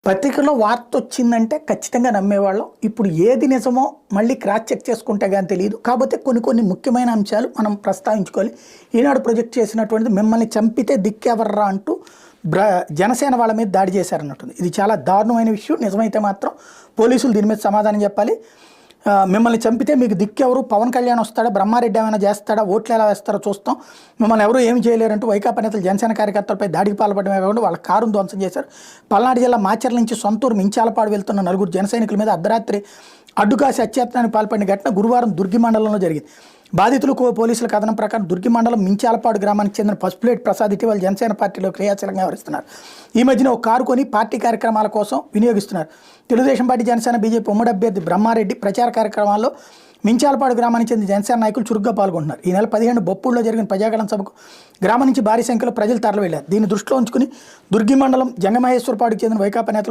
పత్రికలో వార్త వచ్చిందంటే ఖచ్చితంగా నమ్మేవాళ్ళం. ఇప్పుడు ఏది నిజమో మళ్ళీ క్రాస్ చెక్ చేసుకుంటే గాని తెలీదు. కాకపోతే కొన్ని ముఖ్యమైన అంశాలు మనం ప్రస్తావించుకోవాలి. ఈనాడు ప్రొజెక్ట్ చేసినటువంటిది మిమ్మల్ని చంపితే దిక్కెవర్రా అంటూ జనసేన వాళ్ళ మీద దాడి చేశారన్నట్టుంది. ఇది చాలా దారుణమైన విషయం. నిజమైతే మాత్రం పోలీసులు దీని మీద సమాధానం చెప్పాలి. మిమ్మల్ని చంపితే మీకు దిక్కెవరు, పవన్ కళ్యాణ్ వస్తాడా, బ్రహ్మారెడ్డి ఏమైనా చేస్తాడా, ఓట్లు ఎలా వేస్తారో చూస్తాం, మిమ్మల్ని ఎవరు ఏమి చేయలేరంటూ వైకాపా నేతలు జనసేన కార్యకర్తలపై దాడికి పాల్పడమే కాకుండా వాళ్ళ కారును ధ్వంసం చేశారు. పల్నాడు జిల్లా మాచర్ల నుంచి సొంతూరు మించాలపాడు వెళ్తున్న నలుగురు జన సైనికుల మీద అర్ధరాత్రి అడ్డుకాసి అత్యాత్నానికి పాల్పడిన ఘటన గురువారం దుర్గి మండలంలో జరిగింది. బాధితులు పోలీసుల కథనం ప్రకారం దుర్గి మండలం మించాలపాడు గ్రామానికి చెందిన పసుపులేటి ప్రసాద్ ఇటీవల జనసేన పార్టీలో క్రియాశీలంగా వ్యవహరిస్తున్నారు. ఈ మధ్యన ఒక కారు కొని పార్టీ కార్యక్రమాల కోసం వినియోగిస్తున్నారు. తెలుగుదేశం పార్టీ, జనసేన, బీజేపీ ఉమ్మడి అభ్యర్థి బ్రహ్మారెడ్డి ప్రచార కార్యక్రమాల్లో మించాలపాడు గ్రామానికి చెందిన జనసేన నాయకులు చురుగ్గా పాల్గొంటున్నారు. ఈ నెల 15 బొప్పూడులో జరిగిన ప్రజాగళం సభకు గ్రామం నుంచి భారీ సంఖ్యలో ప్రజలు తరలి వెళ్లారు. దీన్ని దృష్టిలో ఉంచుకుని దుర్గి మండలం జంగమహేశ్వరపాడుకు చెందిన వైకాపా నేతలు